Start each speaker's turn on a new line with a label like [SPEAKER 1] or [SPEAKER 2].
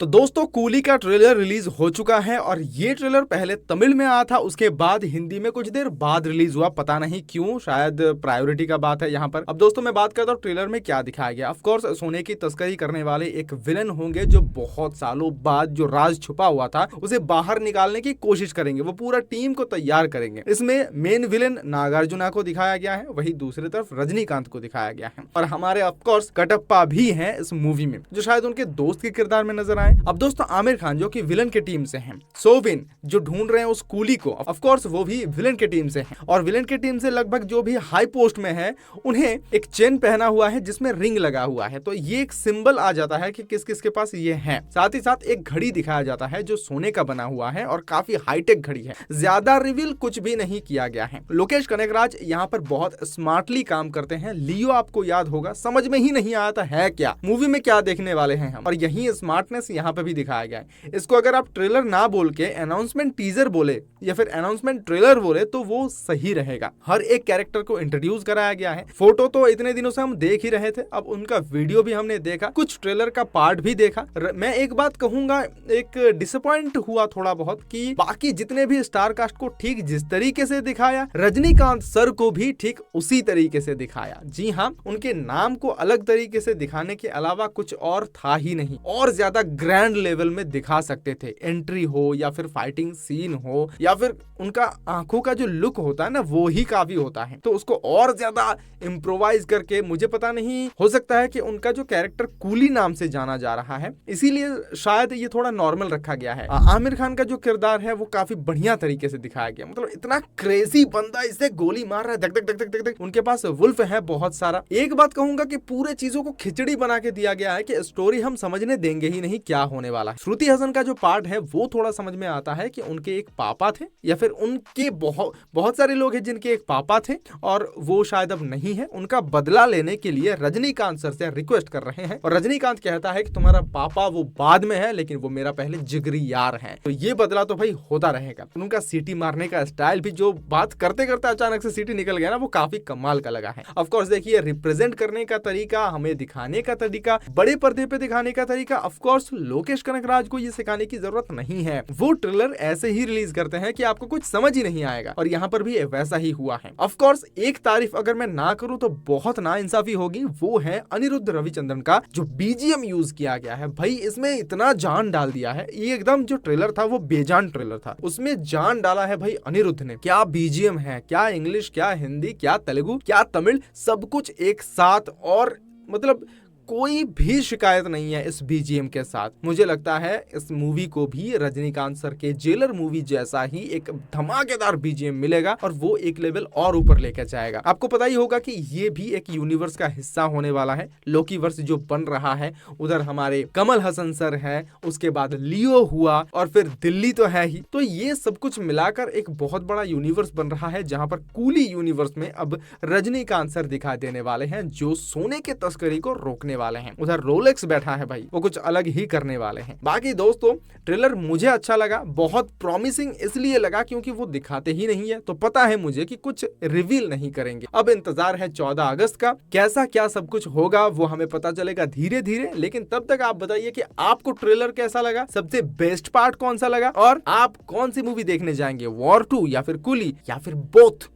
[SPEAKER 1] तो दोस्तों कूली का ट्रेलर रिलीज हो चुका है और ये ट्रेलर पहले तमिल में आया था, उसके बाद हिंदी में कुछ देर बाद रिलीज हुआ। पता नहीं क्यों, शायद प्रायोरिटी का बात है यहाँ पर। अब दोस्तों मैं बात करता हूँ ट्रेलर में क्या दिखाया गया। ऑफ कोर्स सोने की तस्करी करने वाले एक विलन होंगे जो बहुत सालों बाद जो राज छुपा हुआ था उसे बाहर निकालने की कोशिश करेंगे। वो पूरा टीम को तैयार करेंगे। इसमें मेन विलन नागार्जुना को दिखाया गया है, वही दूसरी तरफ रजनीकांत को दिखाया गया है और हमारे ऑफकोर्स कटप्पा भी है इस मूवी में, जो शायद उनके दोस्त के किरदार में नजर आए। अब दोस्तों आमिर खान जो कि विलन के टीम से हैं, सोविन जो ढूंढ रहे हैं उस कूली को, ऑफ कोर्स वो भी विलन के टीम से हैं और विलन के टीम से लगभग जो भी हाई पोस्ट में है उन्हें एक चेन पहना हुआ है जिसमें रिंग लगा हुआ है। तो ये एक सिंबल आ जाता है कि किस किस के पास ये है। साथ ही साथ एक घड़ी दिखाया जाता है जो सोने का बना हुआ है और काफी हाईटेक घड़ी है। ज्यादा रिवील कुछ भी नहीं किया गया है। लोकेश कनगराज यहाँ पर बहुत स्मार्टली काम करते हैं। लियो आपको याद होगा, समझ में ही नहीं आया था है क्या, मूवी में क्या देखने वाले हैं हम, और यही स्मार्टनेस यहाँ पे भी दिखाया गया है। इसको अगर आप ट्रेलर ना बोल के अनाउंसमेंट टीजर बोले या फिर अनाउंसमेंट ट्रेलर बोले तो वो सही रहेगा। हर एक कैरेक्टर को इंट्रोड्यूस कराया गया है। फोटो तो इतने दिनों से हम देख ही रहे थे, अब उनका वीडियो भी हमने देखा, कुछ ट्रेलर का पार्ट भी देखा। मैं एक बात कहूंगा, एक डिसअपॉइंट हुआ थोड़ा बहुत कि बाकी जितने भी स्टार कास्ट को ठीक जिस तरीके से दिखाया, रजनीकांत सर को भी ठीक उसी तरीके से दिखाया। जी हाँ, उनके नाम को अलग तरीके से दिखाने के अलावा कुछ और था ही नहीं। और ज्यादा ग्रैंड लेवल में दिखा सकते थे, एंट्री हो या फिर फाइटिंग सीन हो या फिर उनका आंखों का जो लुक होता है ना वो ही काफी होता है। तो उसको और ज्यादा इम्प्रोवाइज करके, मुझे पता नहीं, हो सकता है कि उनका जो कैरेक्टर कूली नाम से जाना जा रहा है इसीलिए शायद ये थोड़ा नॉर्मल रखा गया है। आमिर खान का जो किरदार है वो काफी बढ़िया तरीके से दिखाया गया। मतलब इतना क्रेजी बंदा, इसे गोली मार रहा है, धक धक धक धक धक। उनके पास वुल्फ है बहुत सारा। एक बात कहूंगा कि पूरे चीजों को खिचड़ी बना के दिया गया है कि स्टोरी हम समझने देंगे ही नहीं क्या होने वाला है। श्रुति हसन का जो पार्ट है वो थोड़ा समझ में आता है कि उनके एक पापा थे या फिर उनके बहुत सारे लोग हैं जिनके एक पापा थे और वो शायद अब नहीं है। उनका बदला लेने के लिए रजनीकांत सर से रिक्वेस्ट कर रहे हैं और रजनीकांत कहता है कि तुम्हारा पापा वो बाद में है लेकिन वो मेरा पहले जिगरी यार है। तो ये बदला तो भाई होता रहेगा। उनका सीटी मारने का स्टाइल भी, जो बात करते करते अचानक से सीटी निकल गया ना, वो काफी कमाल का लगा है। ऑफ कोर्स देखिए, रिप्रेजेंट करने का तरीका, हमें दिखाने का तरीका, बड़े पर्दे पे दिखाने का तरीका, ऑफ कोर्स लोकेश कनगराज को ये सिखाने की जरूरत नहीं है। वो ट्रेलर ऐसे ही रिलीज करते हैं कि आपको कुछ समझ ही नहीं आएगा और यहाँ पर भी वैसा ही हुआ है। ऑफ कोर्स एक तारीफ अगर मैं ना करूं तो बहुत नाइंसाफी होगी, वो है अनिरुद्ध रविचंद्रन का जो बीजीएम यूज किया गया है। भाई इसमें इतना जान डाल दिया है, ये एकदम जो ट्रेलर था वो बेजान ट्रेलर था, उसमें जान डाला है भाई अनिरुद्ध ने। क्या बीजीएम है, क्या इंग्लिश, क्या हिंदी, क्या तेलुगु, क्या तमिल, सब कुछ एक साथ। और मतलब कोई भी शिकायत नहीं है इस बीजीएम के साथ। मुझे लगता है इस मूवी को भी रजनीकांत सर के जेलर मूवी जैसा ही एक धमाकेदार बीजीएम मिलेगा और वो एक लेवल और ऊपर लेकर जाएगा। आपको पता ही होगा कि ये भी एक यूनिवर्स का हिस्सा होने वाला है। लोकीवर्स जो बन रहा है, उधर हमारे कमल हसन सर है, उसके बाद लियो हुआ और फिर दिल्ली तो है ही। तो ये सब कुछ मिलाकर एक बहुत बड़ा यूनिवर्स बन रहा है जहां पर कूली यूनिवर्स में अब रजनीकांत सर दिखाई देने वाले हैं जो सोने के तस्करी को रोकने वाले हैं। उधर रोलेक्स बैठा है भाई, वो कुछ अलग ही करने वाले हैं। बाकी दोस्तों ट्रेलर मुझे अच्छा लगा, बहुत प्रॉमिसिंग इसलिए लगा क्योंकि वो दिखाते ही नहीं है, तो पता है मुझे कि कुछ रिवील नहीं करेंगे। अब इंतजार है 14 अगस्त का, कैसा क्या सब कुछ होगा वो हमें पता चलेगा धीरे धीरे। लेकिन तब तक आप बताइए कि आपको ट्रेलर कैसा लगा, सबसे बेस्ट पार्ट कौन सा लगा और आप कौन सी मूवी देखने जाएंगे, वॉर 2 या फिर कूली या फिर बोथ।